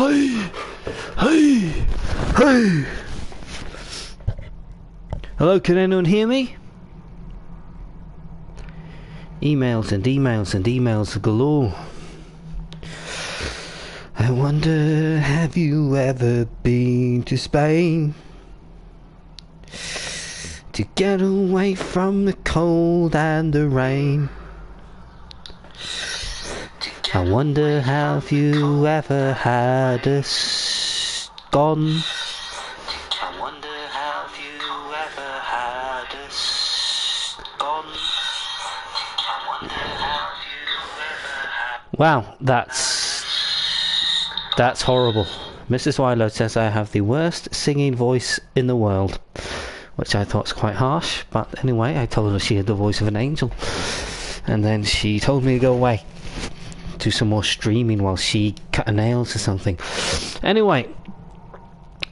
Hey! Hey! Hey! Hello, can anyone hear me? Emails and emails and emails galore. I wonder, have you ever been to Spain? To get away from the cold and the rain. I wonder, have you ever had a scone? I wonder, have you ever had a scone? I wonder, have you ever had... Wow, that's horrible. Mrs. Wideload says I have the worst singing voice in the world, which I thought was quite harsh, but anyway, I told her she had the voice of an angel, and then she told me to go away, do some more streaming while she cut her nails or something. Anyway,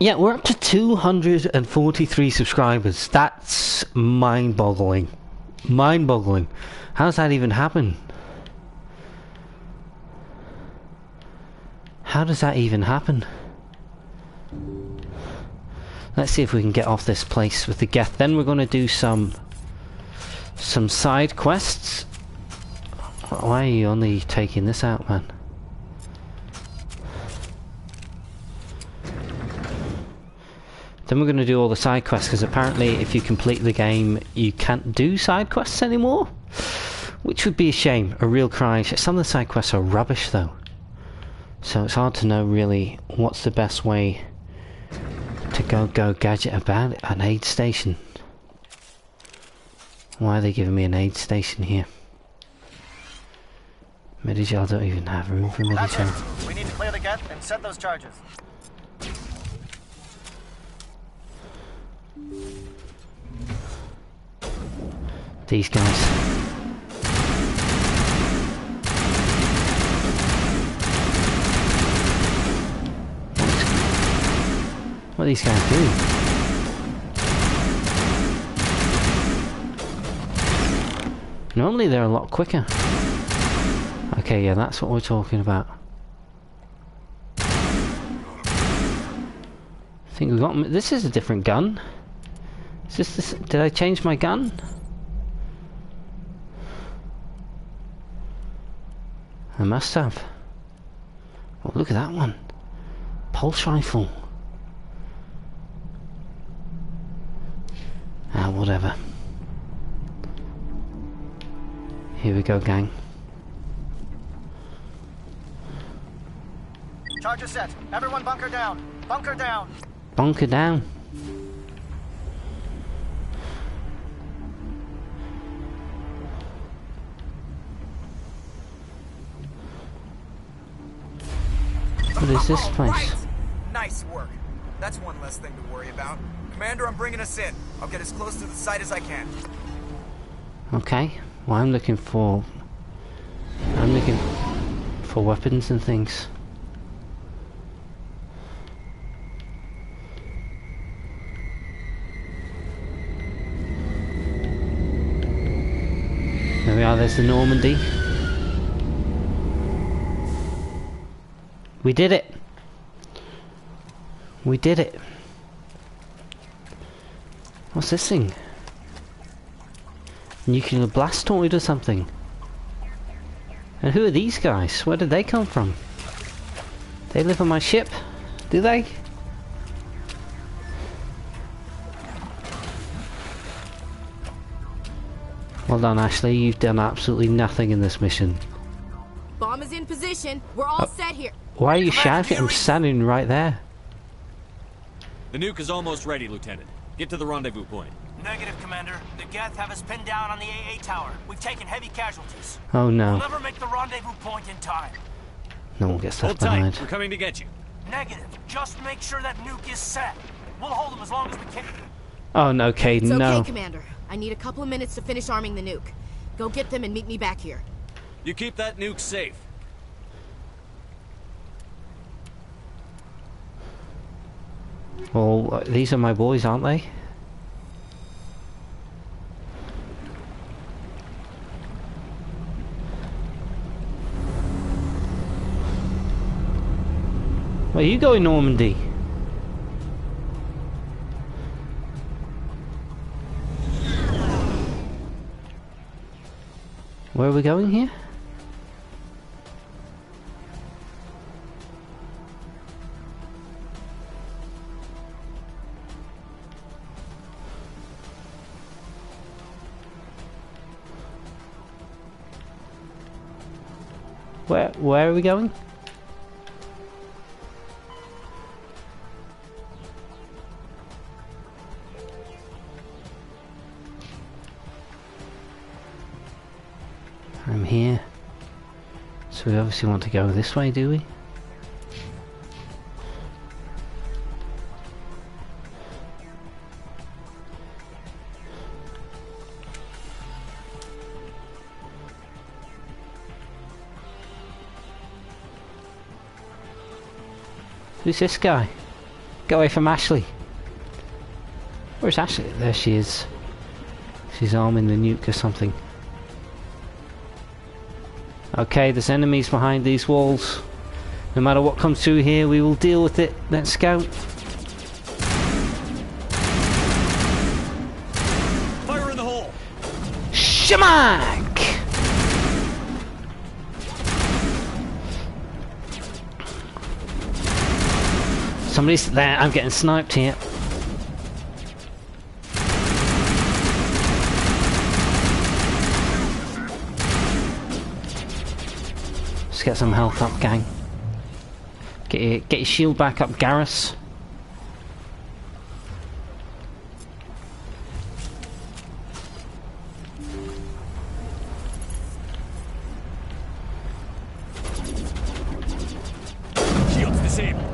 yeah, we're up to 243 subscribers. That's mind-boggling. Mind-boggling. How does that even happen? How does that even happen? Let's see if we can get off this place with the GETH. Then we're going to do some side quests. Why are you only taking this out, man? Then we're going to do all the side quests, because apparently if you complete the game you can't do side quests anymore, which would be a shame, a real cry. Some of the side quests are rubbish though, so it's hard to know really what's the best way to go gadget about it. An aid station. Why are they giving me an aid station here? Medigel, don't even have room for Medigel. We need to clear the GETH and set those charges. These guys. What are these guys doing? Normally they're a lot quicker. Okay, yeah, that's what we're talking about. I think we got... This is a different gun. Is this... Did I change my gun? I must have. Oh, look at that one. Pulse rifle. Ah, whatever. Here we go, gang. Charge is set. Everyone bunker down. Bunker down. Bunker down. What is this place? Right. Nice work. That's one less thing to worry about. Commander, I'm bringing us in. I'll get as close to the site as I can. Okay. Well, I'm looking for weapons and things. There we are, there's the Normandy. We did it! We did it! What's this thing? Nuclear blastoid or something? And who are these guys? Where did they come from? They live on my ship? Do they? Well done, Ashley. You've done absolutely nothing in this mission. Bomb is in position. We're all set here. Why are you shouting? I'm standing right there. The nuke is almost ready, Lieutenant. Get to the rendezvous point. Negative, Commander. The GETH have us pinned down on the AA tower. We've taken heavy casualties. Oh no. We'll never make the rendezvous point in time. No one gets left Hold behind. tight. We're coming to get you. Negative. Just make sure that nuke is set. We'll hold them as long as we can. Oh no, Cade, It's no. okay, Commander. I need a couple of minutes to finish arming the nuke. Go get them and meet me back here. You keep that nuke safe. Well, these are my boys, aren't they? Where are you going, Normandy? Where are we going here? Where are we going? I'm here. So we obviously want to go this way, do we? Who's this guy? Get away from Ashley. Where's Ashley? There she is. She's arming the nuke or something. Okay, there's enemies behind these walls. No matter what comes through here, we will deal with it. Let's go. Fire in the hole! Shamak! Somebody's there. I'm getting sniped here. Let's get some health up, gang. Get your shield back up, Garrus. Shield's disabled.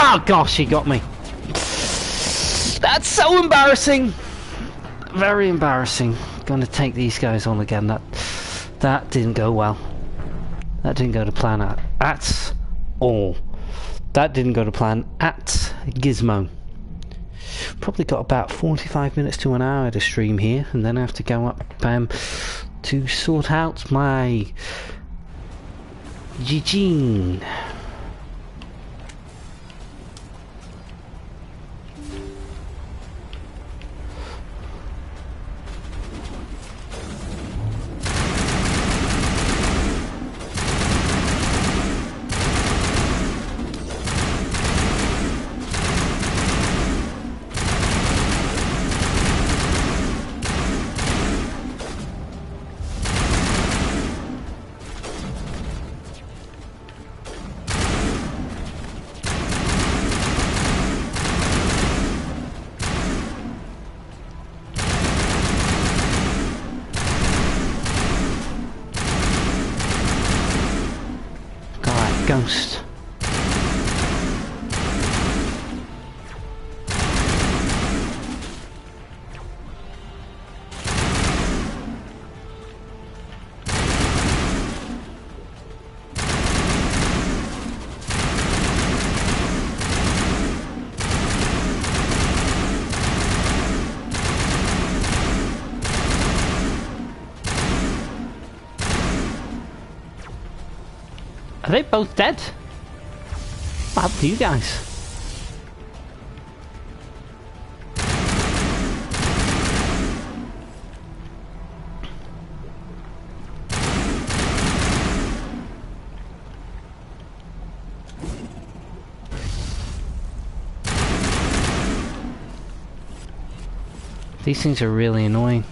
Oh gosh, he got me. That's so embarrassing. Very embarrassing. Gonna take these guys on again. That didn't go well. That didn't go to plan at all. That didn't go to plan at Gizmo. Probably got about 45 minutes to an hour to stream here, and then I have to go up to sort out my Gene. Ghost. Are they both dead? What happened to you guys? These things are really annoying.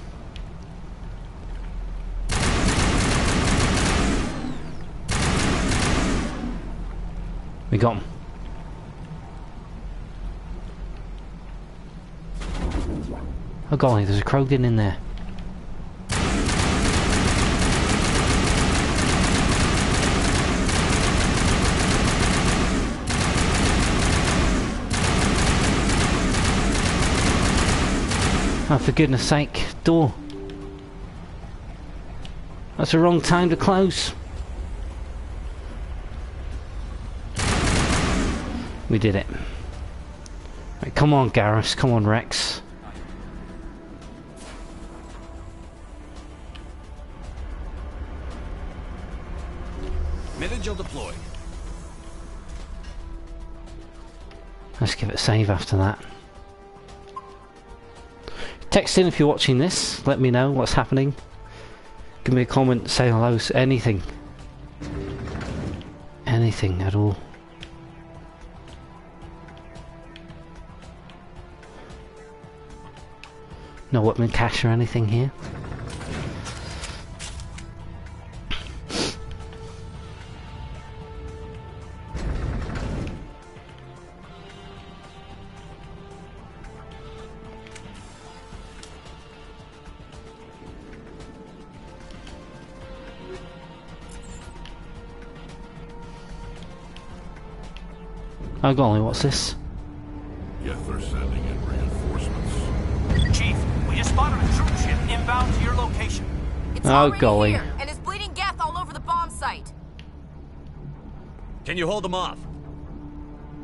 We got him. Oh golly, there's a Krogan in there. Oh, for goodness sake, door. That's the wrong time to close. We did it. Right, come on, Garrus. Come on, Rex. Minute you'll deploy. Let's give it a save after that. Text in if you're watching this. Let me know what's happening. Give me a comment, say hello, anything. Anything at all. No weapon cache or anything here. Oh golly, what's this? GETH are sending in reinforcements. Chief, we just spotted a troop ship inbound to your location. It's Oh, already golly. here, and is bleeding Geth all over the bomb site. Can you hold them off?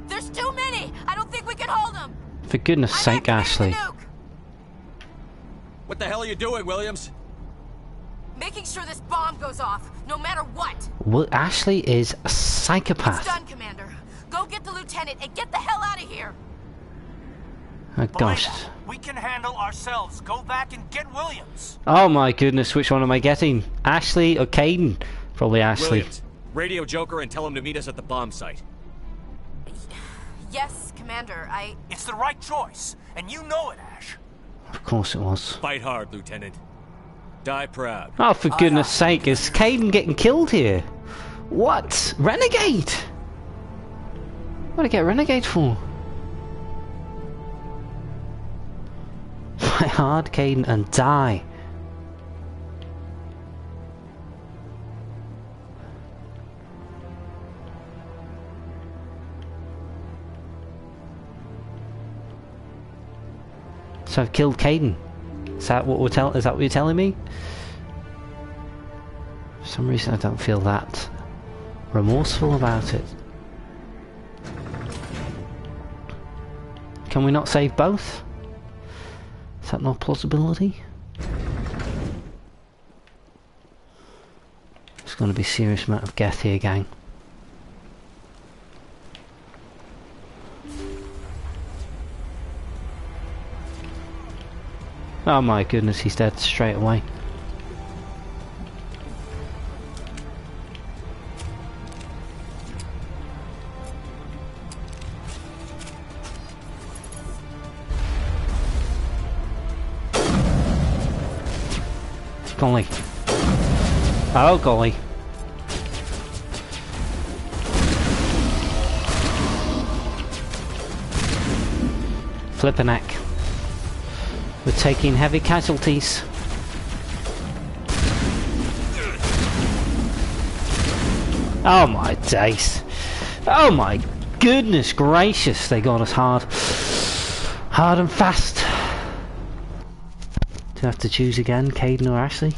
There's too many. I don't think we can hold them. For goodness sake, Ashley. What the hell are you doing, Williams? Making sure this bomb goes off, no matter what. Well, Ashley is a It's psychopath. done, Commander. Go get the lieutenant and get the hell out of here. Oh gosh. Belena, we can handle ourselves. Go back and get Williams. Oh my goodness, which one am I getting? Ashley or Caden? Probably Ashley. Williams, radio Joker and tell him to meet us at the bomb site. Yes, Commander, It's the right choice, and you know it, Ash. Of course it was. Fight hard, Lieutenant. Die proud. Oh, for goodness sake, is Caden getting killed here? What? Renegade? What did I get Renegade for? Fight hard, Caden, and die. So I've killed Caden. Is that what is that what you're telling me? For some reason I don't feel that remorseful about it. Can we not save both? Is that not a possibility? There's going to be a serious amount of GETH here, gang. Oh my goodness, he's dead straight away. Golly. Oh golly. Flippin' heck. We're taking heavy casualties. Oh my days. Oh my goodness gracious, they got us hard. Hard and fast. Do I have to choose again, Caden or Ashley?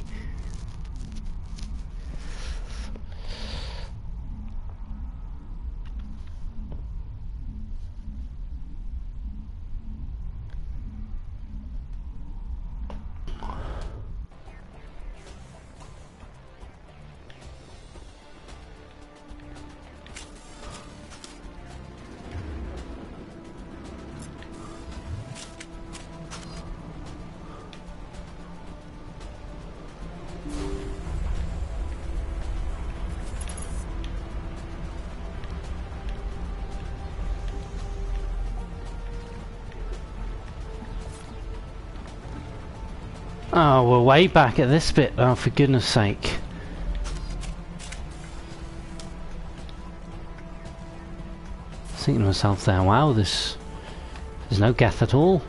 Oh, we're way back at this bit. Oh, for goodness sake. Thinking to myself there, wow, there's no GETH at all.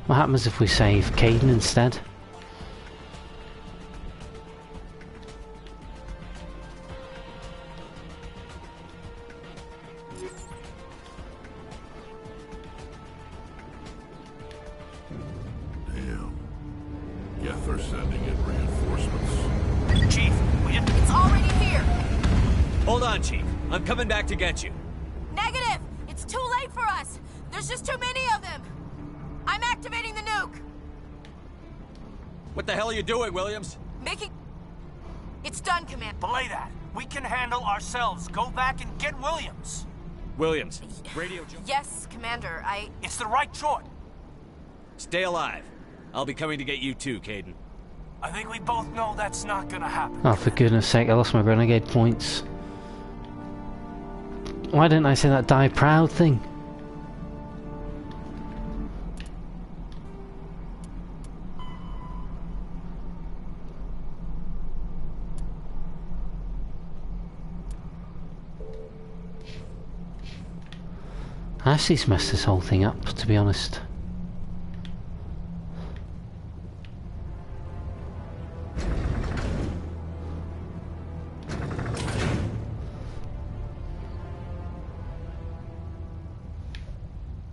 What happens if we save Caden instead? Damn. GETH are sending in reinforcements. Chief, it's already here. Hold on, Chief. I'm coming back to get you. Negative. It's too late for us. There's just too many of them! I'm activating the nuke! What the hell are you doing, Williams? Making... It's done, Command. Belay that. We can handle ourselves. Go back and get Williams. Williams, radio... Yes, Commander, It's the right choice. Stay alive. I'll be coming to get you too, Caden. I think we both know that's not gonna happen. Oh, for goodness sake, I lost my renegade points. Why didn't I say that die proud thing? Ashley's messed this whole thing up, to be honest.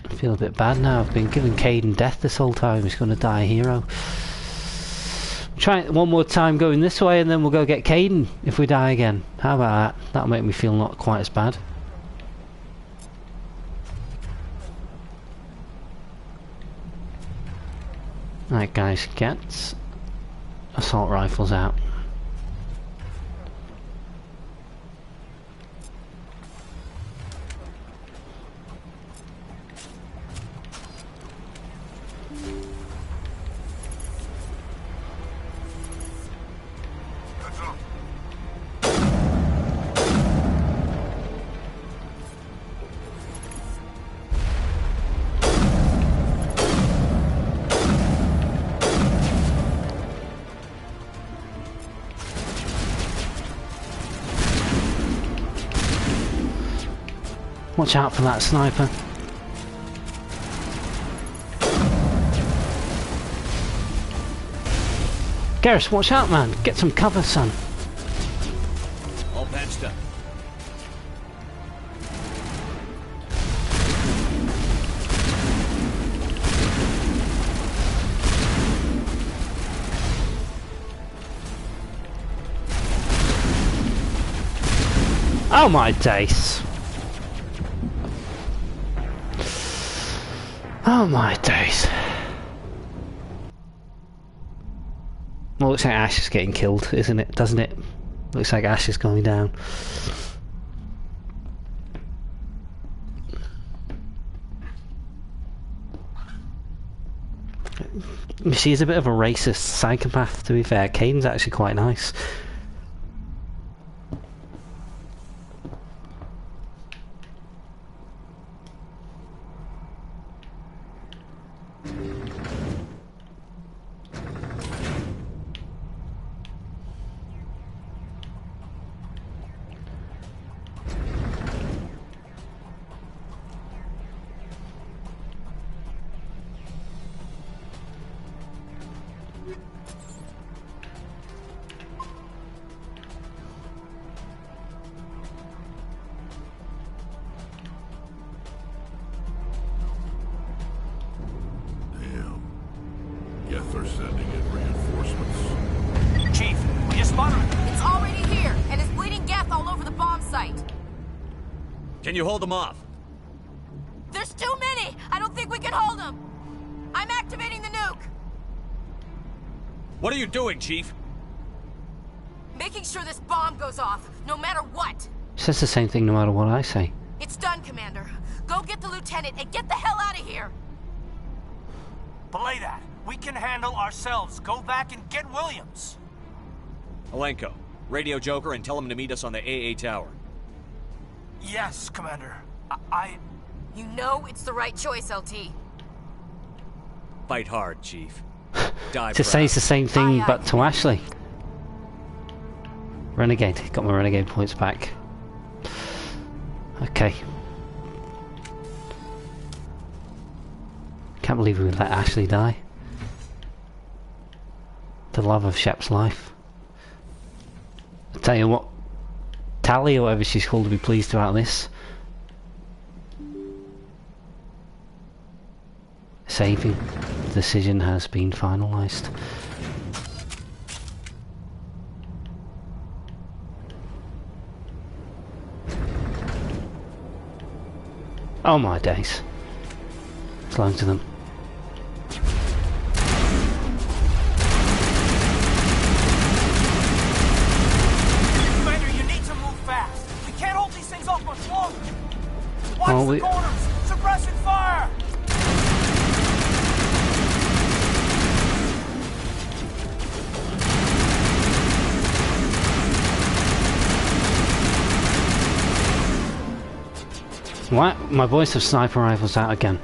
I feel a bit bad now. I've been giving Caden death this whole time. He's going to die a hero. Try it one more time going this way and then we'll go get Caden if we die again. How about that? That'll make me feel not quite as bad. Right guys, get assault rifles out. Watch out for that sniper. Garrus, watch out man, get some cover son. All patched up. Oh my days. Oh my days. Well, looks like Ash is getting killed, isn't it? Doesn't it? Looks like Ash is going down. She's a bit of a racist psychopath, to be fair. Caden's actually quite nice. GETH are sending in reinforcements. Chief, we just spotted him. It's already here, and it's bleeding GETH all over the bomb site. Can you hold them off? There's too many! I don't think we can hold them! I'm activating the nuke! What are you doing, Chief? Making sure this bomb goes off, no matter what! Says the same thing no matter what I say. It's done, Commander. Go get the lieutenant and get the hell out of here! Belay that. We can handle ourselves. Go back and get Williams. Alenko, radio Joker and tell him to meet us on the a.a. tower. Yes, Commander. You know it's the right choice, LT. Fight hard, Chief. Die To say it's the same thing Aye, aye. but to Ashley. Renegade. Got my renegade points back. Okay. Can't believe we would let Ashley die. The love of Shep's life. I tell you what, Tally or whatever she's called will be pleased about this. Saving decision has been finalised. Oh my days. loads of them. Commander, you need to move fast. We can't hold these things off much longer. Watch Oh, the corners. Suppressing fire. What? My voice of sniper rifles out again.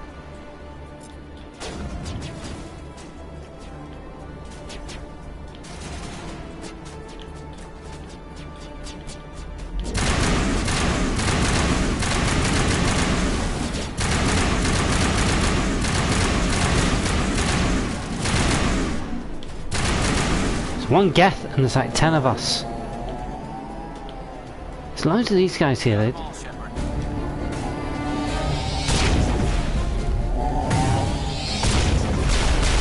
There's one Geth and there's like 10 of us. There's loads of these guys here. Ball, Shepard.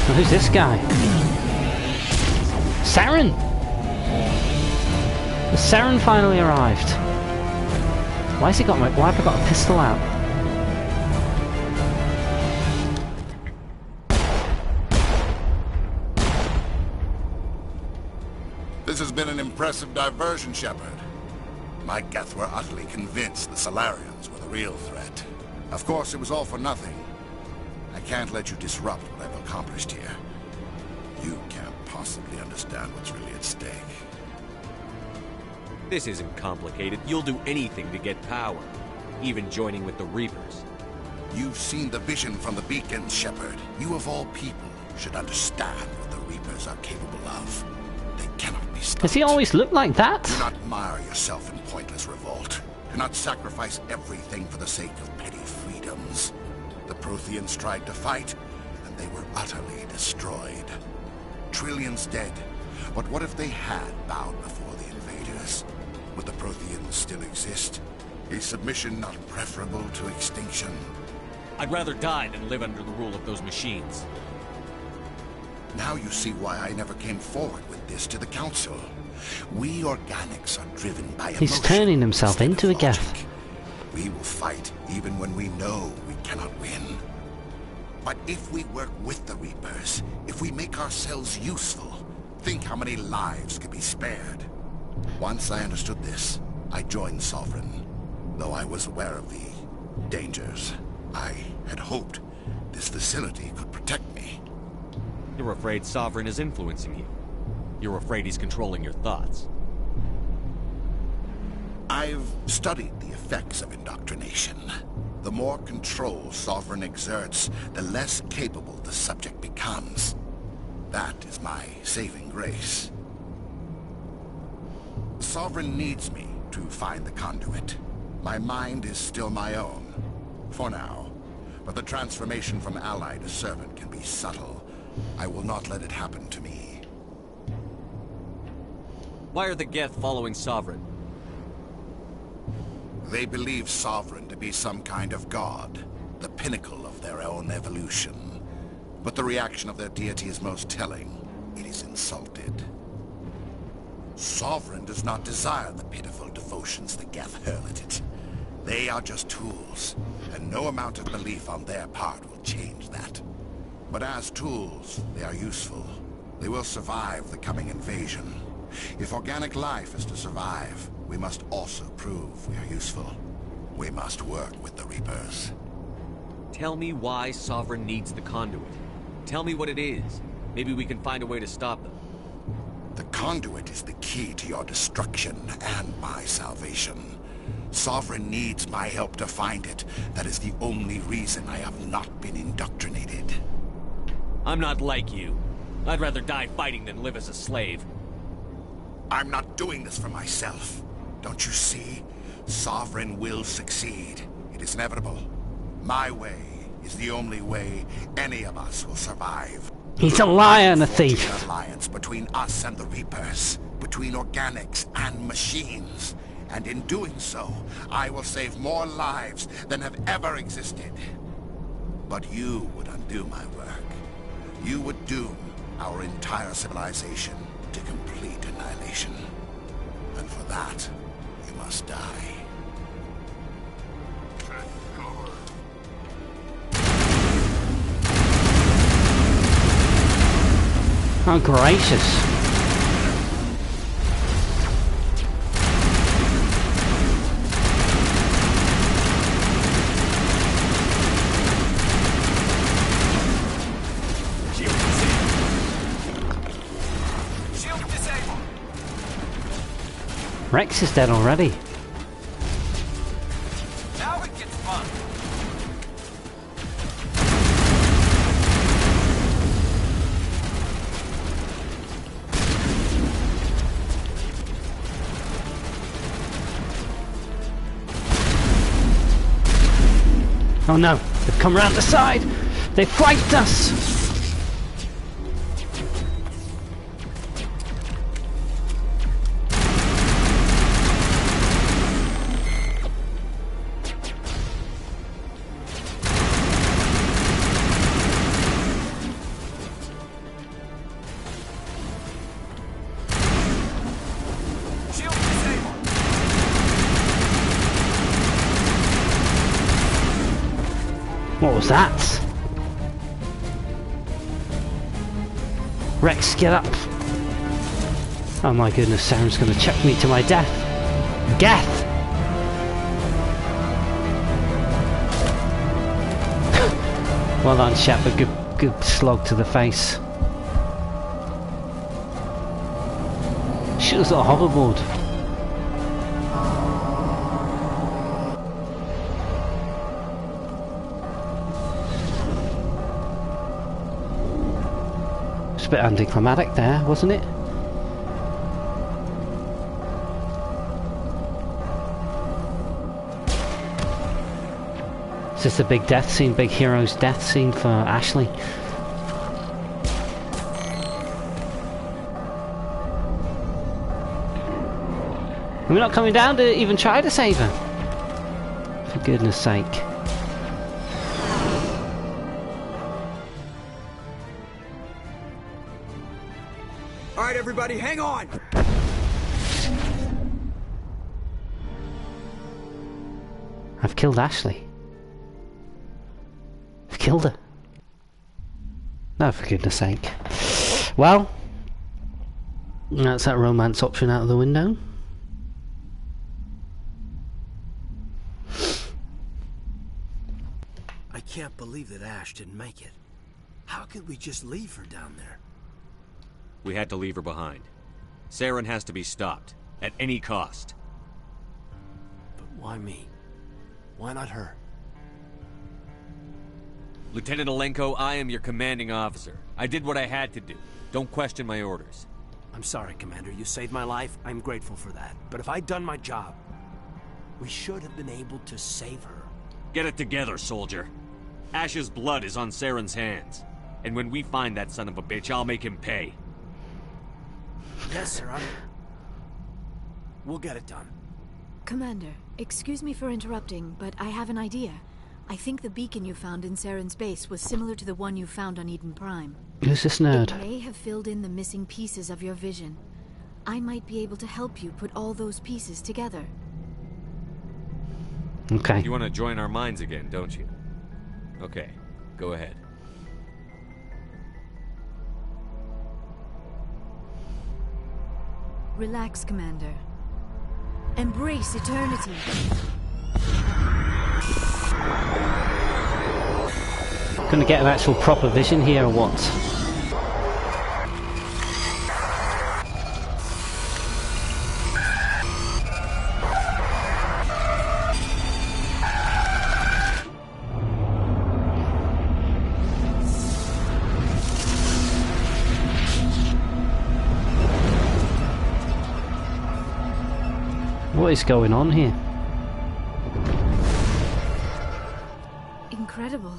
Well, who's this guy? Saren! The Saren finally arrived. Why has he got why have I got a pistol out? This has been an impressive diversion, Shepard. My Geth were utterly convinced the Solarians were the real threat. Of course, it was all for nothing. I can't let you disrupt what I've accomplished here. You can't possibly understand what's really at stake. This isn't complicated. You'll do anything to get power, even joining with the Reapers. You've seen the vision from the beacons, Shepard. You of all people should understand what the Reapers are capable of. They cannot be stopped. Does he always look like that? Do not mire yourself in pointless revolt. Do not sacrifice everything for the sake of petty freedoms. The Protheans tried to fight, and they were utterly destroyed. Trillions dead. But what if they had bowed before the invaders? Would the Protheans still exist? Is submission not preferable to extinction? I'd rather die than live under the rule of those machines. Now you see why I never came forward with this to the Council. We organics are driven by emotion. He's turning himself instead into of a Geth. logic. We will fight even when we know we cannot win. But if we work with the Reapers, if we make ourselves useful, think how many lives could be spared. Once I understood this, I joined Sovereign. Though I was aware of the dangers, I had hoped this facility could protect me. You're afraid Sovereign is influencing you. You're afraid he's controlling your thoughts. I've studied the effects of indoctrination. The more control Sovereign exerts, the less capable the subject becomes. That is my saving grace. Sovereign needs me to find the conduit. My mind is still my own, for now. But the transformation from ally to servant can be subtle. I will not let it happen to me. Why are the Geth following Sovereign? They believe Sovereign to be some kind of god, the pinnacle of their own evolution. But the reaction of their deity is most telling. It is insulted. Sovereign does not desire the pitiful devotions the Geth hurl at it. They are just tools, and no amount of belief on their part will change that. But as tools, they are useful. They will survive the coming invasion. If organic life is to survive, we must also prove we are useful. We must work with the Reapers. Tell me why Sovereign needs the conduit. Tell me what it is. Maybe we can find a way to stop them. The conduit is the key to your destruction and my salvation. Sovereign needs my help to find it. That is the only reason I have not been indoctrinated. I'm not like you. I'd rather die fighting than live as a slave. I'm not doing this for myself. Don't you see? Sovereign will succeed. It is inevitable. My way is the only way any of us will survive. He's a liar and a thief. An alliance between us and the Reapers, between organics and machines. And in doing so, I will save more lives than have ever existed. But you would undo my work. You would doom our entire civilization to complete annihilation. And for that, you must die. Oh, gracious. Shield disabled. Rex is dead already. Now it gets fun. Oh no, they've come round the side! They flanked us! Shield disabled. What was that? Rex, get up! Oh my goodness, Saren's gonna chuck me to my death! GETH! Well done, Shep, a good slog to the face. Shoot us at a hoverboard. It's a bit anticlimactic there, wasn't it? Is this a big death scene, big hero's death scene for Ashley? We're not coming down to even try to save her. For goodness sake. Alright, everybody, hang on! I've killed Ashley. I've killed her. No, for goodness sake. Well, that's that romance option out of the window. I can't believe that Ash didn't make it. How could we just leave her down there? We had to leave her behind. Saren has to be stopped, at any cost. But why me? Why not her? Lieutenant Alenko, I am your commanding officer. I did what I had to do. Don't question my orders. I'm sorry, Commander. You saved my life. I'm grateful for that. But if I'd done my job, we should have been able to save her. Get it together, soldier. Ash's blood is on Saren's hands. And when we find that son of a bitch, I'll make him pay. Yes, sir. We'll get it done. Commander, excuse me for interrupting, but I have an idea. I think the beacon you found in Saren's base was similar to the one you found on Eden Prime. Who's this nerd? It may have filled in the missing pieces of your vision. I might be able to help you put all those pieces together. Okay. You want to join our minds again, don't you? Okay, go ahead. Relax, Commander. Embrace eternity. Gonna get an actual proper vision here or what? What is going on here? Incredible.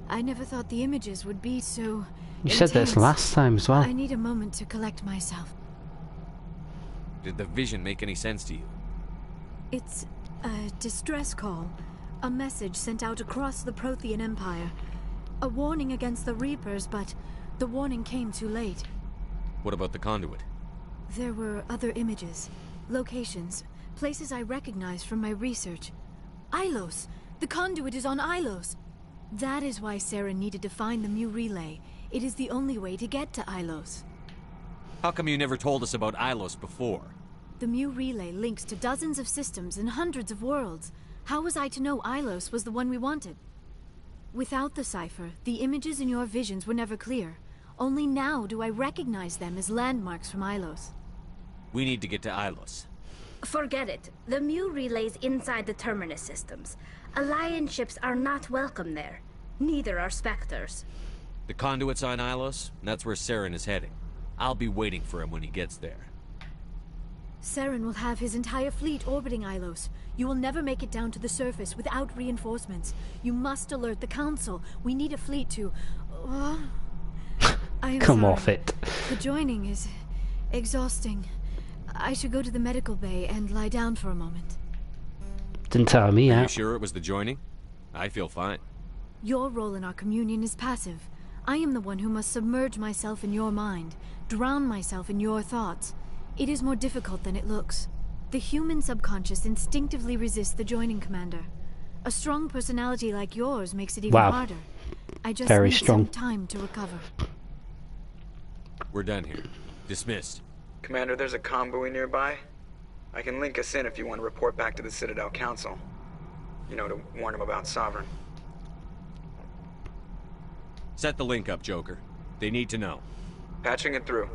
I never thought the images would be so You said this intense. last time as well. I need a moment to collect myself. Did the vision make any sense to you? It's a distress call. A message sent out across the Prothean Empire. A warning against the Reapers, but the warning came too late. What about the conduit? There were other images, locations, places I recognized from my research. Ilos! The conduit is on Ilos! That is why Saren needed to find the Mu relay. It is the only way to get to Ilos. How come you never told us about Ilos before? The Mu relay links to dozens of systems and hundreds of worlds. How was I to know Ilos was the one we wanted? Without the cipher, the images in your visions were never clear. Only now do I recognize them as landmarks from Ilos. We need to get to Ilos. Forget it. The Mu relay's inside the Terminus systems. Alliance ships are not welcome there. Neither are Spectres. The conduit's on Ilos, and that's where Saren is heading. I'll be waiting for him when he gets there. Saren will have his entire fleet orbiting Ilos. You will never make it down to the surface without reinforcements. You must alert the Council. We need a fleet to... I am Come sorry. off it. The joining is exhausting. I should go to the medical bay and lie down for a moment. Didn't tell me Are you out. sure it was the joining? I feel fine. Your role in our communion is passive. I am the one who must submerge myself in your mind, drown myself in your thoughts. It is more difficult than it looks. The human subconscious instinctively resists the joining, Commander. A strong personality like yours makes it even harder. I just Very need strong. some time to recover. We're done here. Dismissed. Commander, there's a comm buoy nearby. I can link us in if you want to report back to the Citadel Council. You know, to warn them about Sovereign. Set the link up, Joker. They need to know. Patching it through.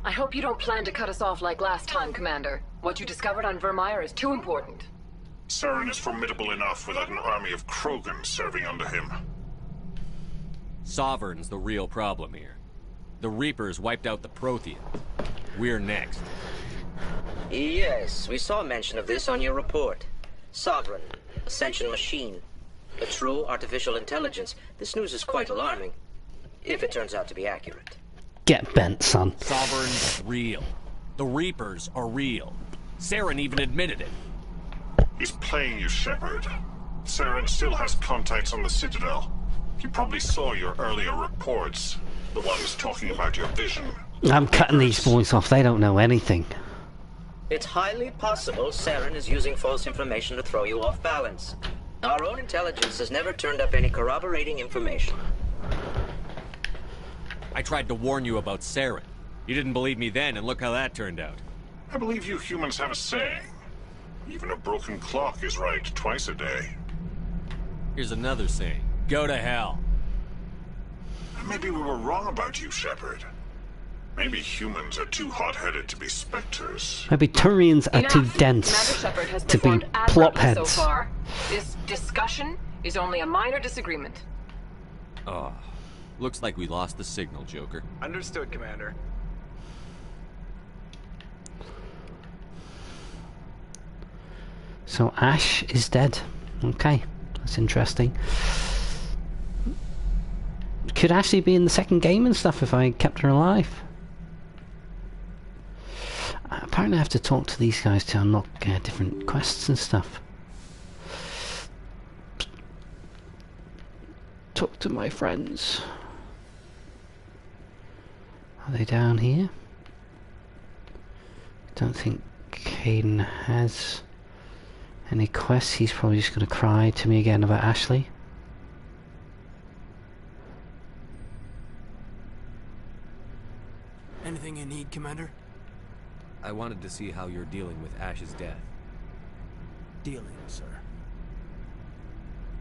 I hope you don't plan to cut us off like last time, Commander. What you discovered on Vermeer is too important. Saren is formidable enough without an army of Krogan serving under him. Sovereign's the real problem here. The Reapers wiped out the Prothean. We're next. Yes, we saw mention of this on your report. Sovereign, Ascension machine. A true artificial intelligence. This news is quite alarming. If it turns out to be accurate. Get bent, son. Sovereign's real. The Reapers are real. Saren even admitted it. He's playing you, Shepard. Saren still has contacts on the Citadel. He probably saw your earlier reports. The ones talking about your vision. I'm cutting these boys off. They don't know anything. It's highly possible Saren is using false information to throw you off balance. Our own intelligence has never turned up any corroborating information. I tried to warn you about Saren. You didn't believe me then, and look how that turned out. I believe you humans have a saying. Even a broken clock is right twice a day. Here's another saying. Go to hell. Maybe we were wrong about you, Shepard. Maybe humans are too hot-headed to be Spectres. Maybe Turians are too Enough. dense Commander Shepard has to be performed plot admirably heads. so far. This discussion is only a minor disagreement. Oh, looks like we lost the signal, Joker. Understood, Commander. So Ash is dead. Okay, that's interesting. Could Ashley be in the second game and stuff if I kept her alive? Apparently I have to talk to these guys to unlock different quests and stuff. Talk to my friends. Are they down here? Don't think Caden has any quests. He's probably just going to cry to me again about Ashley. Anything you need, Commander? I wanted to see how you're dealing with Ash's death. Dealing, sir.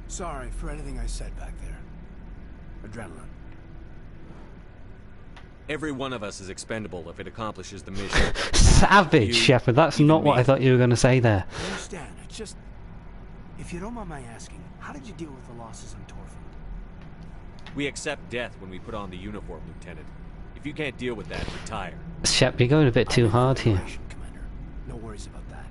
Sorry for anything I said back there. Adrenaline. Every one of us is expendable if it accomplishes the mission. Savage, You, Shepard. That's even not what me. I thought you were going to say there. I understand. It's just... If you don't mind my asking, how did you deal with the losses on Torfund? We accept death when we put on the uniform, Lieutenant. If you can't deal with that, retire. Shep, you're going a bit too hard here. Commander. No worries about that.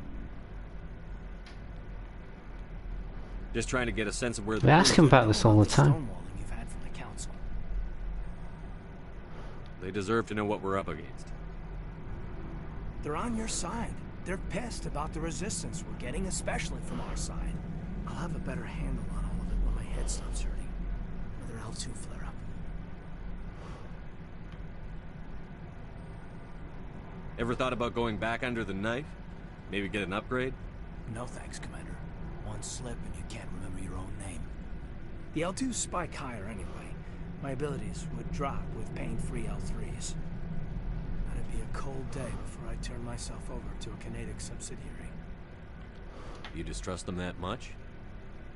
Just trying to get a sense of where the... We ask him about this all the time. Stonewalling you've had from the Council. They deserve to know what we're up against. They're on your side. They're pissed about the resistance we're getting, especially from our side. I'll have a better handle on all of it when my head stops hurting. Another L2 flare-up. Ever thought about going back under the knife? Maybe get an upgrade? No thanks, Commander. One slip and you can't remember your own name. The L2s spike higher anyway. My abilities would drop with pain-free L3s. That'd be a cold day before I turn myself over to a kinetic subsidiary. You distrust them that much?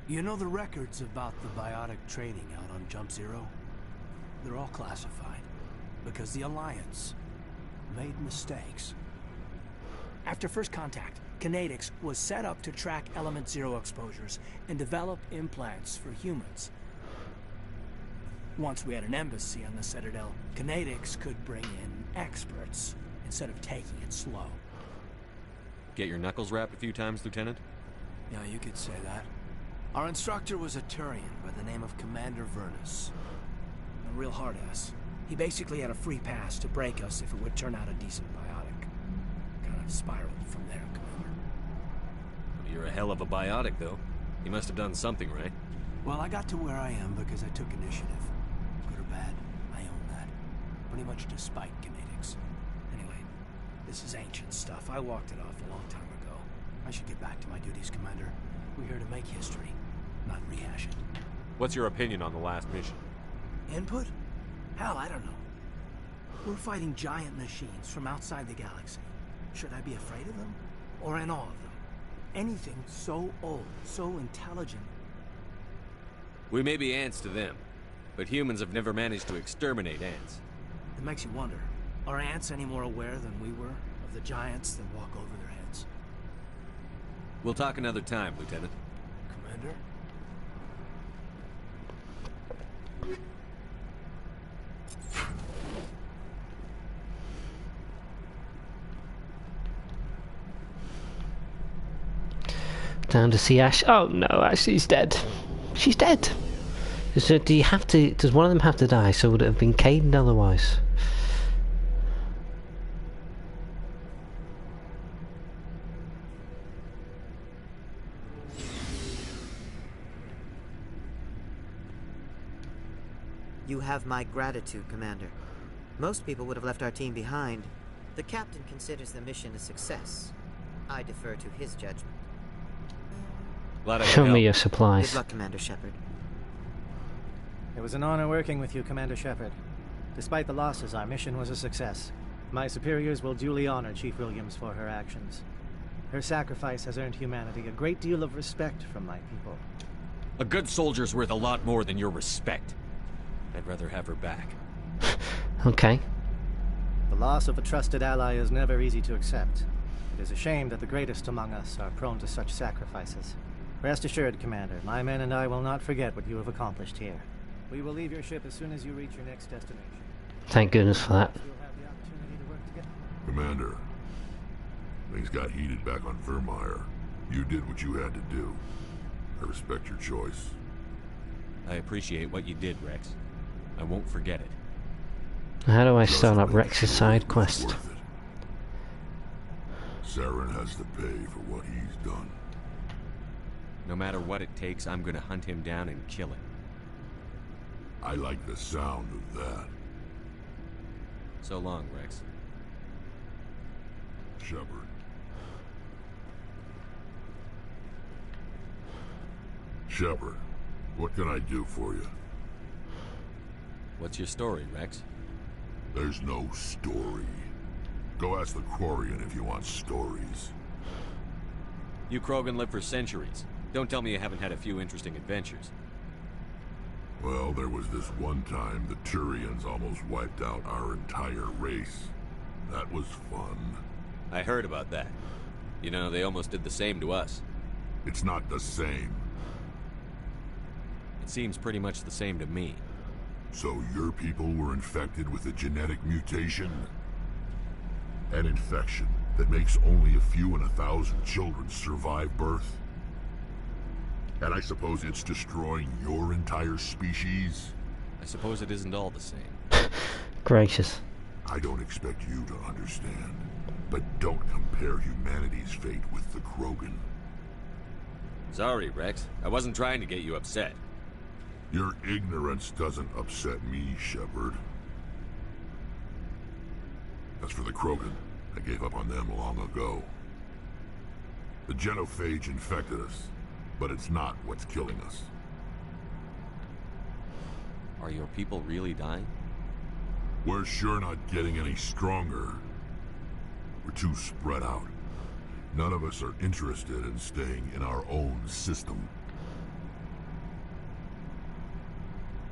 You know the records about the biotic trading out on Jump Zero? They're all classified, because the Alliance made mistakes. After first contact, Kinetics was set up to track Element Zero exposures and develop implants for humans. Once we had an embassy on the Citadel, Kinetics could bring in experts instead of taking it slow. Get your knuckles rapped a few times, Lieutenant? Yeah, you could say that. Our instructor was a Turian by the name of Commander Vernus. A real hard-ass. He basically had a free pass to break us if it would turn out a decent biotic. Kind of spiraled from there, Commander. You're a hell of a biotic, though. You must have done something right. Well, I got to where I am because I took initiative. Good or bad, I own that. Pretty much despite Kinetics. Anyway, this is ancient stuff. I walked it off a long time ago. I should get back to my duties, Commander. We're here to make history, not rehash it. What's your opinion on the last mission? Input? Hell, I don't know. We're fighting giant machines from outside the galaxy. Should I be afraid of them? Or in awe of them? Anything so old, so intelligent. We may be ants to them, but humans have never managed to exterminate ants. It makes you wonder, are ants any more aware than we were of the giants that walk over their heads? We'll talk another time, Lieutenant. Commander? Down to see Ash. Oh no, Ash is dead. She's dead. So do you have to? Does one of them have to die? So would it have been Caden otherwise? You have my gratitude, Commander. Most people would have left our team behind. The captain considers the mission a success. I defer to his judgment. Show me your supplies. Good luck, Commander Shepard. It was an honor working with you, Commander Shepard. Despite the losses, our mission was a success. My superiors will duly honor Chief Williams for her actions. Her sacrifice has earned humanity a great deal of respect from my people. A good soldier's worth a lot more than your respect. I'd rather have her back. Okay. The loss of a trusted ally is never easy to accept. It is a shame that the greatest among us are prone to such sacrifices. Rest assured, Commander, my men and I will not forget what you have accomplished here. We will leave your ship as soon as you reach your next destination. Thank goodness for that. Commander, things got heated back on Vermeer. You did what you had to do. I respect your choice. I appreciate what you did, Rex. I won't forget it. How do I start up Rex's side quest? Saren has to pay for what he's done. No matter what it takes, I'm gonna hunt him down and kill him. I like the sound of that. So long, Rex. Shepard. Shepard, what can I do for you? What's your story, Rex? There's no story. Go ask the Quarian if you want stories. You Krogan live for centuries. Don't tell me you haven't had a few interesting adventures. Well, there was this one time the Turians almost wiped out our entire race. That was fun. I heard about that. You know, they almost did the same to us. It's not the same. It seems pretty much the same to me. So your people were infected with a genetic mutation? An infection that makes only a few in 1,000 children survive birth? And I suppose it's destroying your entire species? I suppose it isn't all the same. Gracious. I don't expect you to understand, but don't compare humanity's fate with the Krogan. Sorry, Rex. I wasn't trying to get you upset. Your ignorance doesn't upset me, Shepard. As for the Krogan, I gave up on them long ago. The genophage infected us, but it's not what's killing us. Are your people really dying? We're sure not getting any stronger. We're too spread out. None of us are interested in staying in our own system.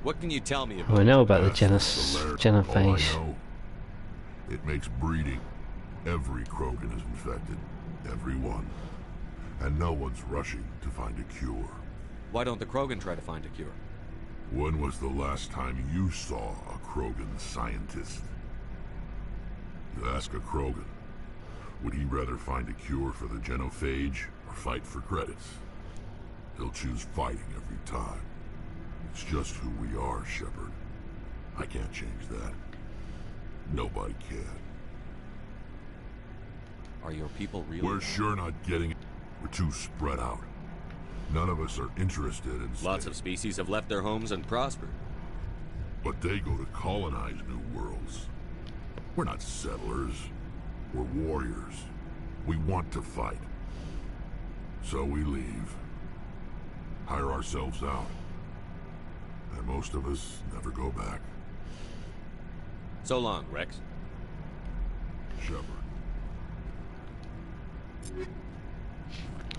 What can you tell me about? We know about the All I genophage. know, it makes breeding. Every Krogan is infected. Every one. And no one's rushing to find a cure. Why don't the Krogan try to find a cure? When was the last time you saw a Krogan scientist? You ask a Krogan, would he rather find a cure for the genophage or fight for credits? He'll choose fighting every time. It's just who we are, Shepard. I can't change that. Nobody can. Are your people really? We're sure not getting it. We're too spread out. None of us are interested in... Lots of species have left their homes and prospered. But they go to colonize new worlds. We're not settlers. We're warriors. We want to fight. So we leave. Hire ourselves out. And most of us never go back. So long, Rex. Shepard.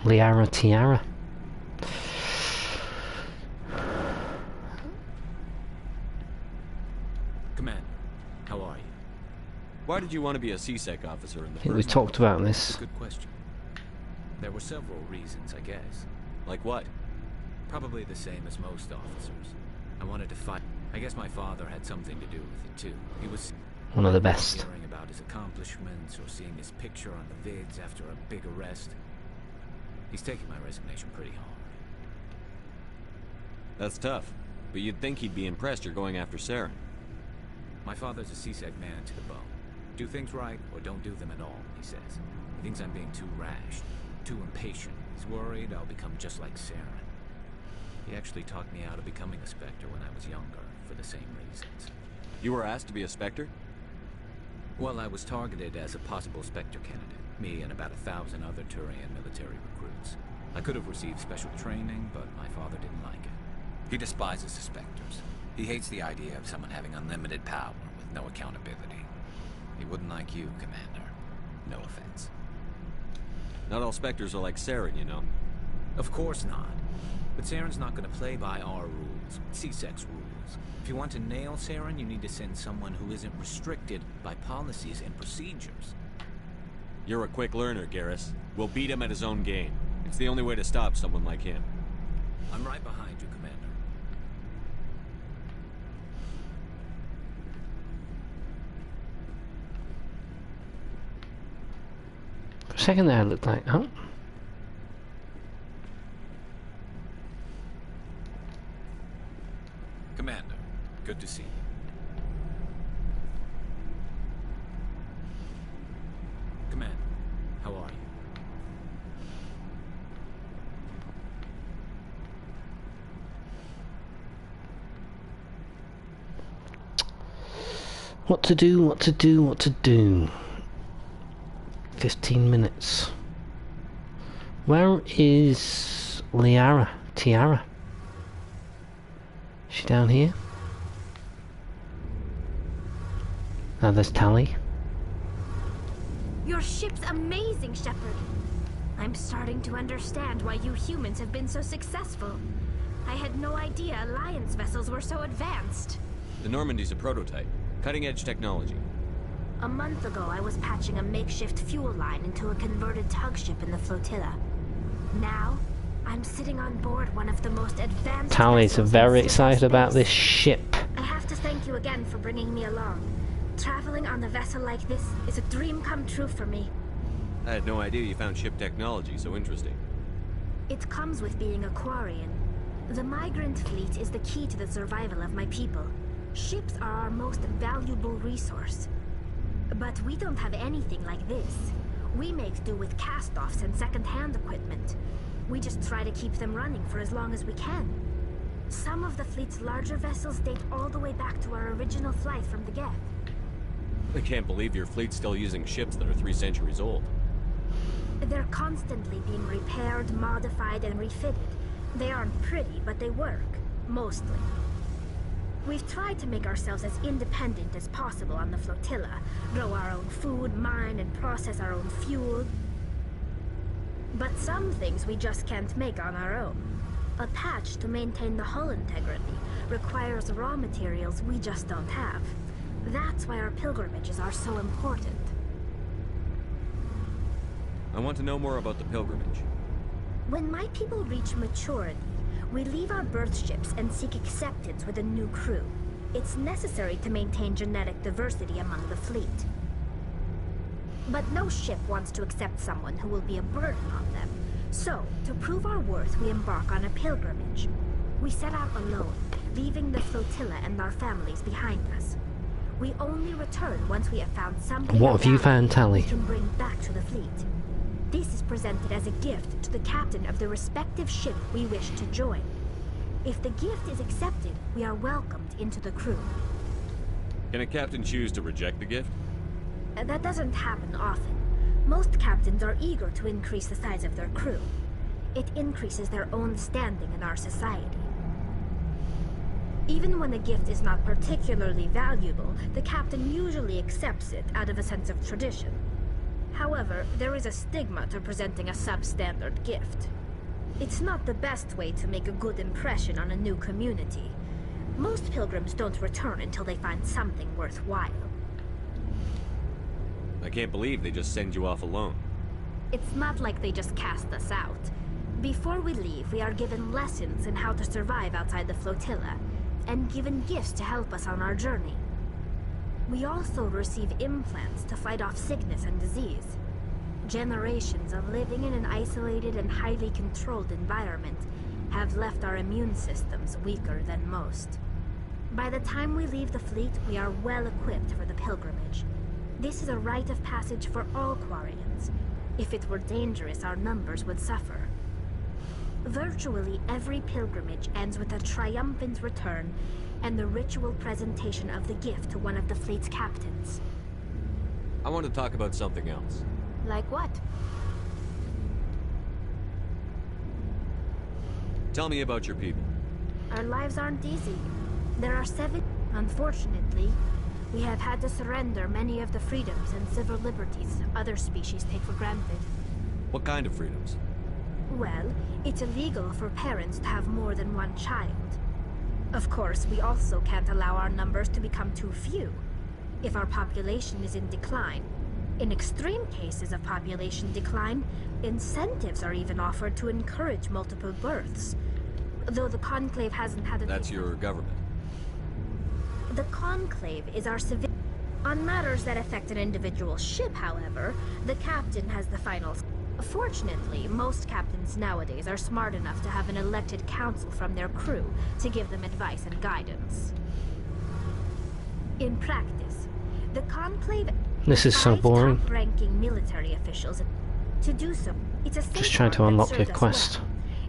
Liara Tiara. Commander, how are you? Why did you want to be a CSEC officer in the I think we first talked about this. Good question. There were several reasons, I guess. Like what? Probably the same as most officers. I wanted to fight. I guess my father had something to do with it too. He was One of the best. hearing about his accomplishments or seeing his picture on the vids after a big arrest. He's taking my resignation pretty hard. That's tough. But you'd think he'd be impressed you're going after Saren. My father's a CSEC man to the bone. Do things right or don't do them at all, he says. He thinks I'm being too rash, too impatient. He's worried I'll become just like Saren. He actually talked me out of becoming a Spectre when I was younger, for the same reasons. You were asked to be a Spectre? Well, I was targeted as a possible Spectre candidate. Me and about 1,000 other Turian military recruits. I could have received special training, but my father didn't like it. He despises the Spectres. He hates the idea of someone having unlimited power with no accountability. He wouldn't like you, Commander. No offense. Not all Spectres are like Saren, you know. Of course not. But Saren's not going to play by our rules, CSEC's rules. If you want to nail Saren, you need to send someone who isn't restricted by policies and procedures. You're a quick learner, Garrus. We'll beat him at his own game. It's the only way to stop someone like him. I'm right behind you, Commander. For a second there, it looked like, oh. Commander, good to see you. Commander, how are you? What to do, what to do, what to do. 15 minutes. Where is Liara? Tiara? Is she down here? Now there's Tally. Your ship's amazing, Shepard. I'm starting to understand why you humans have been so successful. I had no idea Alliance vessels were so advanced. The Normandy's a prototype. Cutting-edge technology. A month ago, I was patching a makeshift fuel line into a converted tug ship in the flotilla. Now, I'm sitting on board one of the most advanced Tally's vessels in very civil excited about space. this ship. I have to thank you again for bringing me along. Traveling on a vessel like this is a dream come true for me. I had no idea you found ship technology so interesting. It comes with being a Quarian. The migrant fleet is the key to the survival of my people. Ships are our most valuable resource. But we don't have anything like this. We make do with cast-offs and second-hand equipment. We just try to keep them running for as long as we can. Some of the fleet's larger vessels date all the way back to our original flight from the GETH. I can't believe your fleet's still using ships that are 3 centuries old. They're constantly being repaired, modified, and refitted. They aren't pretty, but they work. Mostly. We've tried to make ourselves as independent as possible on the flotilla, grow our own food, mine and process our own fuel. But some things we just can't make on our own. A patch to maintain the hull integrity requires raw materials we just don't have. That's why our pilgrimages are so important. I want to know more about the pilgrimage. When my people reach maturity, we leave our birth ships and seek acceptance with a new crew. It's necessary to maintain genetic diversity among the fleet. But no ship wants to accept someone who will be a burden on them. So, to prove our worth, we embark on a pilgrimage. We set out alone, leaving the flotilla and our families behind us. We only return once we have found something What have you found, Tally? we can bring back to the fleet. This is presented as a gift to the captain of the respective ship we wish to join. If the gift is accepted, we are welcomed into the crew. Can a captain choose to reject the gift? That doesn't happen often. Most captains are eager to increase the size of their crew. It increases their own standing in our society. Even when a gift is not particularly valuable, the captain usually accepts it out of a sense of tradition. However, there is a stigma to presenting a substandard gift. It's not the best way to make a good impression on a new community. Most pilgrims don't return until they find something worthwhile. I can't believe they just send you off alone. It's not like they just cast us out. Before we leave, we are given lessons in how to survive outside the flotilla, and given gifts to help us on our journey. We also receive implants to fight off sickness and disease. Generations of living in an isolated and highly controlled environment have left our immune systems weaker than most. By the time we leave the fleet, we are well equipped for the pilgrimage. This is a rite of passage for all Quarians. If it were dangerous, our numbers would suffer. Virtually every pilgrimage ends with a triumphant return and the ritual presentation of the gift to one of the fleet's captains. I want to talk about something else. Like what? Tell me about your people. Our lives aren't easy. There are 7. Unfortunately, we have had to surrender many of the freedoms and civil liberties other species take for granted. What kind of freedoms? Well, it's illegal for parents to have more than one child. Of course, we also can't allow our numbers to become too few. If our population is in decline, in extreme cases of population decline, incentives are even offered to encourage multiple births. Though the Conclave hasn't had a... That's your government. The Conclave is our civil... On matters that affect an individual ship, however, the captain has the final... Fortunately, most captains nowadays are smart enough to have an elected council from their crew to give them advice and guidance. In practice, the Conclave... This is so boring. ...top-ranking military officials to do so. It's a Just trying to unlock your quest.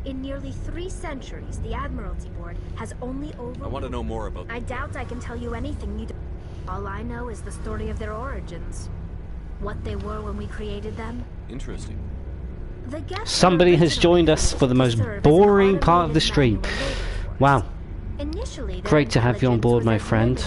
In nearly 3 centuries, the Admiralty Board has only over... I want to know more about... I doubt I can tell you anything you don't... All I know is the story of their origins. What they were when we created them. Interesting. Somebody has joined us for the most boring part of the stream. Wow. Great to have you on board, my friend.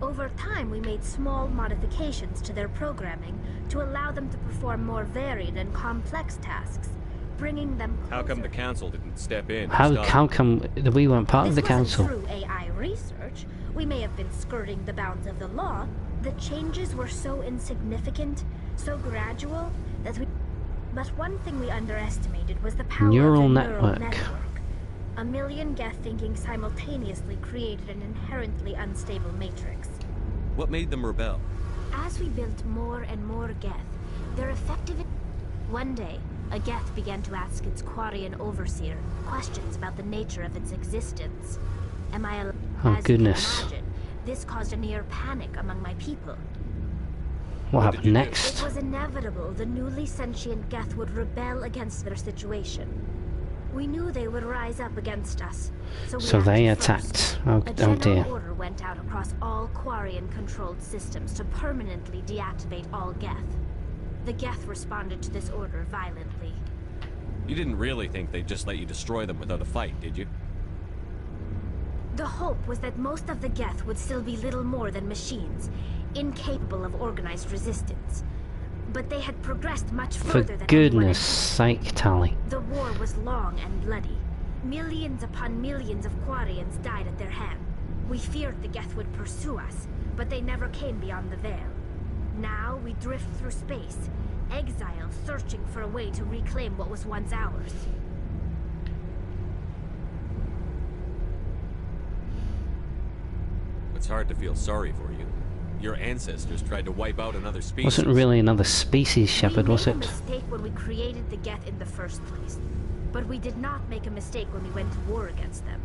Over time, we made small modifications to their programming to allow them to perform more varied and complex tasks, bringing them closer. How come the council didn't step in? How come we weren't part of the council? Through AI research, we may have been skirting the bounds of the law. The changes were so insignificant, so gradual, that we... But one thing we underestimated was the power neural of the network. neural network. A million Geth thinking simultaneously created an inherently unstable matrix. What made them rebel? As we built more and more Geth, their effective... One day, a Geth began to ask its Quarian overseer questions about the nature of its existence. Am I alive? Oh, As goodness. you can imagine, this caused a near panic among my people. What happened next? It was inevitable the newly sentient Geth would rebel against their situation. We knew they would rise up against us, so they attacked. Oh dear. A general order went out across all Quarian-controlled systems to permanently deactivate all Geth. The Geth responded to this order violently. You didn't really think they'd just let you destroy them without a fight, did you? The hope was that most of the Geth would still be little more than machines, incapable of organized resistance. But they had progressed much further than goodness sake, Tali. The war was long and bloody. Millions upon millions of Quarians died at their hand. We feared the Geth would pursue us, but they never came beyond the Veil. Now we drift through space, exile searching for a way to reclaim what was once ours. It's hard to feel sorry for you. Your ancestors tried to wipe out another species. Wasn't really another species, Shepard, was it? We made a mistake when we created the Geth in the first place. But we did not make a mistake when we went to war against them.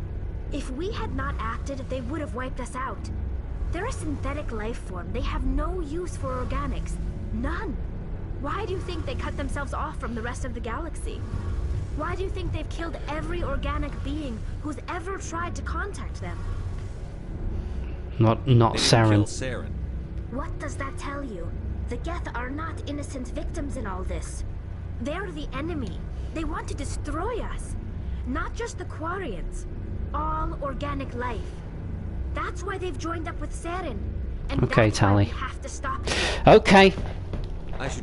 If we had not acted, they would have wiped us out. They're a synthetic life form. They have no use for organics. None. Why do you think they cut themselves off from the rest of the galaxy? Why do you think they've killed every organic being who's ever tried to contact them? Not Saren. What does that tell you? The Geth are not innocent victims in all this. They're the enemy. They want to destroy us. Not just the Quarians. All organic life. That's why they've joined up with Saren. And okay, Tali. we have to stop it. Okay.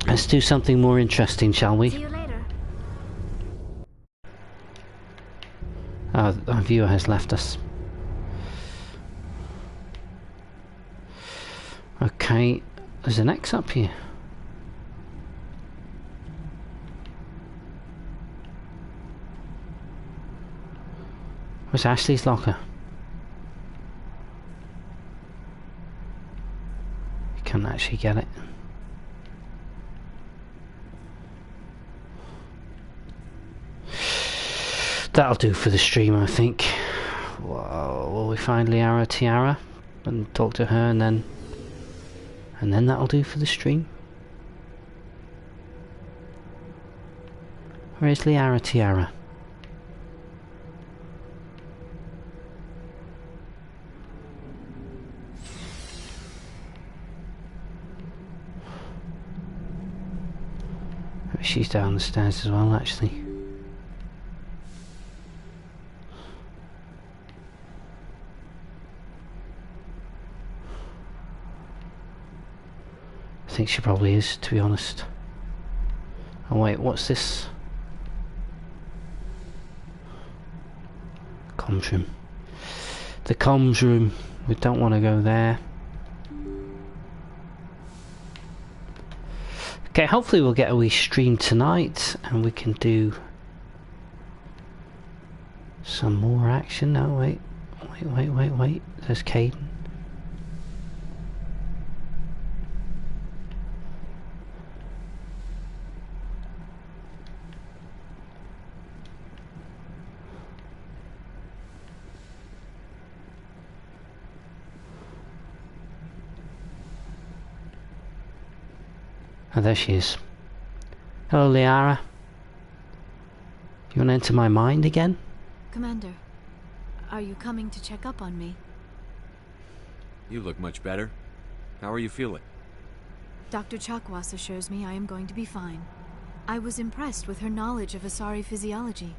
Let's do something more interesting, shall we? See you later. Our viewer has left us. Okay, there's an X up here. Where's Ashley's locker? You can't actually get it. That'll do for the stream, I think. Well, will we find Liara Tiara and talk to her, and then that'll do for the stream. Where's Liara Tiara? She's down the stairs as well, actually. I think she probably is, to be honest. Oh wait, what's this? Comms room. The comms room. We don't want to go there. Okay, hopefully we'll get a wee stream tonight and we can do some more action. No, wait. There's Caden. Oh, there she is. Hello, Liara. You want to enter my mind again? Commander, are you coming to check up on me? You look much better. How are you feeling? Dr. Chakwas assures me I am going to be fine. I was impressed with her knowledge of Asari physiology.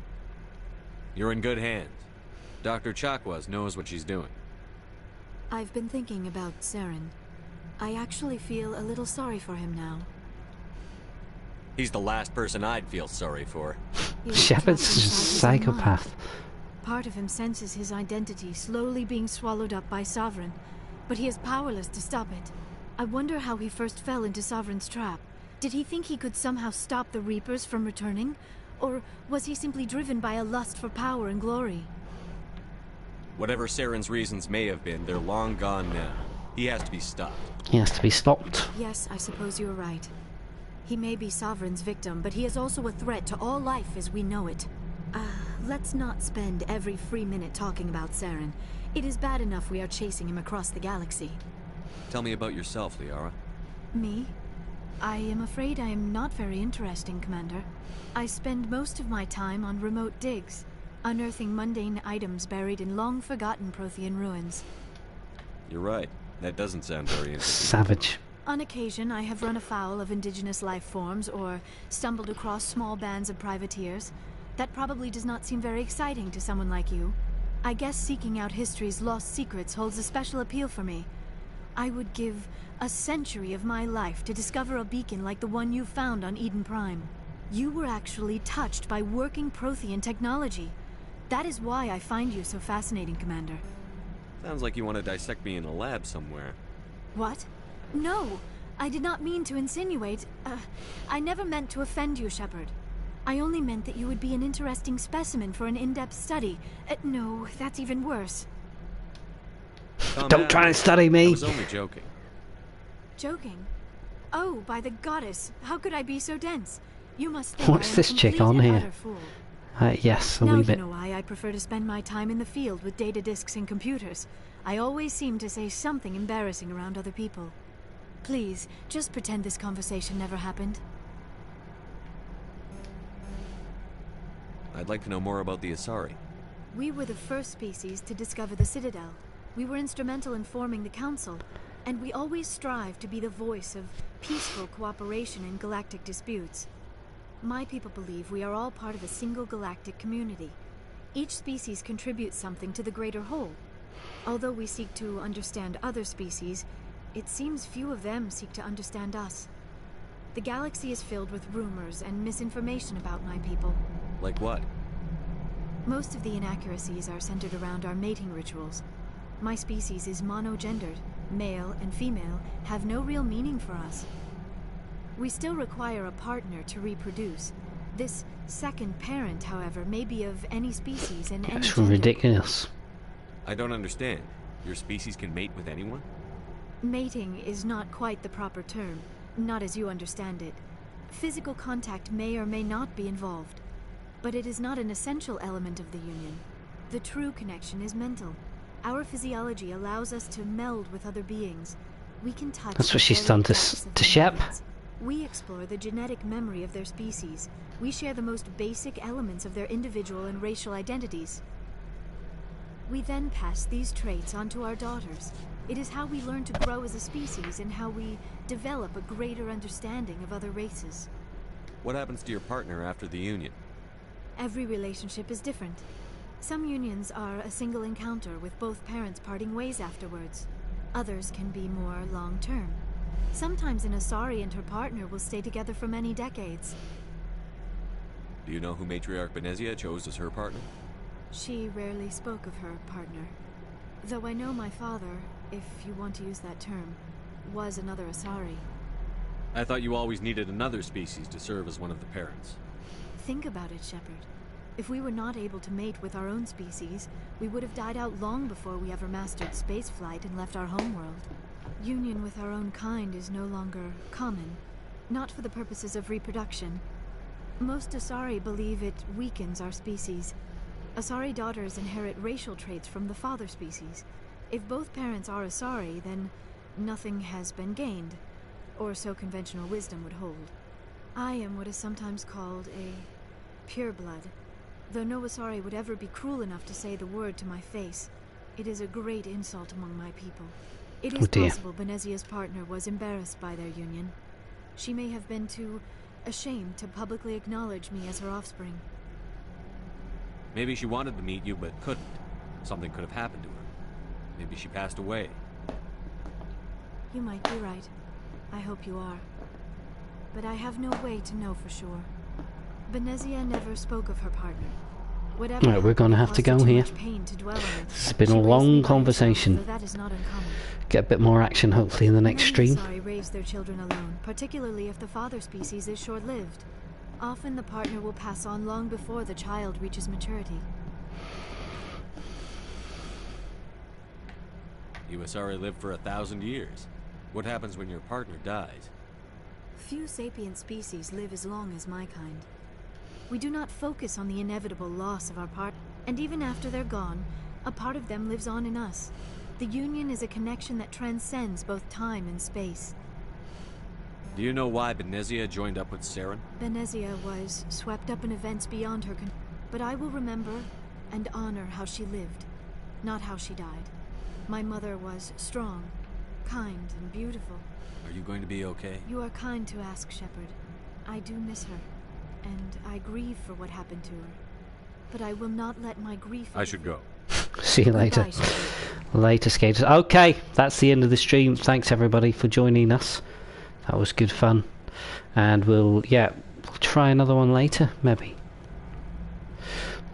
You're in good hands. Dr. Chakwas knows what she's doing. I've been thinking about Saren. I actually feel a little sorry for him now. He's the last person I'd feel sorry for. Shepard's a psychopath. Part of him senses his identity slowly being swallowed up by Sovereign, but he is powerless to stop it. I wonder how he first fell into Sovereign's trap. Did he think he could somehow stop the Reapers from returning? Or was he simply driven by a lust for power and glory? Whatever Saren's reasons may have been, they're long gone now. He has to be stopped. He has to be stopped. Yes, I suppose you're right. He may be Sovereign's victim, but he is also a threat to all life as we know it. Let's not spend every free minute talking about Saren. It is bad enough we are chasing him across the galaxy. Tell me about yourself, Liara. Me? I am afraid I am not very interesting, Commander. I spend most of my time on remote digs, unearthing mundane items buried in long-forgotten Prothean ruins. You're right. That doesn't sound very interesting. Savage. On occasion, I have run afoul of indigenous life forms or stumbled across small bands of privateers. That probably does not seem very exciting to someone like you. I guess seeking out history's lost secrets holds a special appeal for me. I would give a century of my life to discover a beacon like the one you found on Eden Prime. You were actually touched by working Prothean technology. That is why I find you so fascinating, Commander. Sounds like you want to dissect me in a lab somewhere. What? No, I did not mean to insinuate. I never meant to offend you, Shepard. I only meant that you would be an interesting specimen for an in-depth study. No, that's even worse. Don't try and study me. I was only joking. Joking? Oh, by the goddess, how could I be so dense? You must think What's this chick on here? Yes, a now wee you bit. know why I prefer to spend my time in the field with data disks and computers. I always seem to say something embarrassing around other people. Please, just pretend this conversation never happened. I'd like to know more about the Asari. We were the first species to discover the Citadel. We were instrumental in forming the Council, and we always strive to be the voice of peaceful cooperation in galactic disputes. My people believe we are all part of a single galactic community. Each species contributes something to the greater whole. Although we seek to understand other species, it seems few of them seek to understand us. The galaxy is filled with rumors and misinformation about my people. Like what? Most of the inaccuracies are centered around our mating rituals. My species is monogendered. Male and female have no real meaning for us. We still require a partner to reproduce. This second parent, however, may be of any species and any That's gender. ridiculous. I don't understand. Your species can mate with anyone? Mating is not quite the proper term, not as you understand it. Physical contact may or may not be involved, but it is not an essential element of the union. The true connection is mental. Our physiology allows us to meld with other beings. We can touch. That's what she's done to Shep. We explore the genetic memory of their species. We share the most basic elements of their individual and racial identities. We then pass these traits on to our daughters. It is how we learn to grow as a species and how we develop a greater understanding of other races. What happens to your partner after the union? Every relationship is different. Some unions are a single encounter with both parents parting ways afterwards. Others can be more long-term. Sometimes an Asari and her partner will stay together for many decades. Do you know who Matriarch Benezia chose as her partner? She rarely spoke of her partner. Though I know my father, if you want to use that term, was another Asari. I thought you always needed another species to serve as one of the parents. Think about it, Shepard. If we were not able to mate with our own species, we would have died out long before we ever mastered spaceflight and left our homeworld. Union with our own kind is no longer common, not for the purposes of reproduction. Most Asari believe it weakens our species. Asari daughters inherit racial traits from the father species. If both parents are Asari, then nothing has been gained, or so conventional wisdom would hold. I am what is sometimes called a pureblood. Though no Asari would ever be cruel enough to say the word to my face, it is a great insult among my people. It is possible Benezia's partner was embarrassed by their union. She may have been too ashamed to publicly acknowledge me as her offspring. Maybe she wanted to meet you, but couldn't. Something could have happened to her. Maybe she passed away. You might be right. I hope you are. But I have no way to know for sure. Benezia never spoke of her partner. Whatever right, we're going to have to go here. It's been a long conversation. Get a bit more action hopefully in the next stream. Asari raise their children alone, particularly if the father species is short-lived. Often the partner will pass on long before the child reaches maturity. You Asari live for 1,000 years. What happens when your partner dies? Few sapient species live as long as my kind. We do not focus on the inevitable loss of our partner, and even after they're gone, a part of them lives on in us. The union is a connection that transcends both time and space. Do you know why Benezia joined up with Saren? Benezia was swept up in events beyond her control, but I will remember and honor how she lived, not how she died. My mother was strong, kind, and beautiful. Are you going to be okay? You are kind to ask, Shepard. I do miss her, and I grieve for what happened to her. But I will not let my grief... I should go. See you later. Later, skaters. Okay, that's the end of the stream. Thanks everybody for joining us. That was good fun. And we'll try another one later, maybe.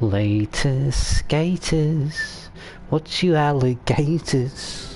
Later, skaters. Watch you alligators.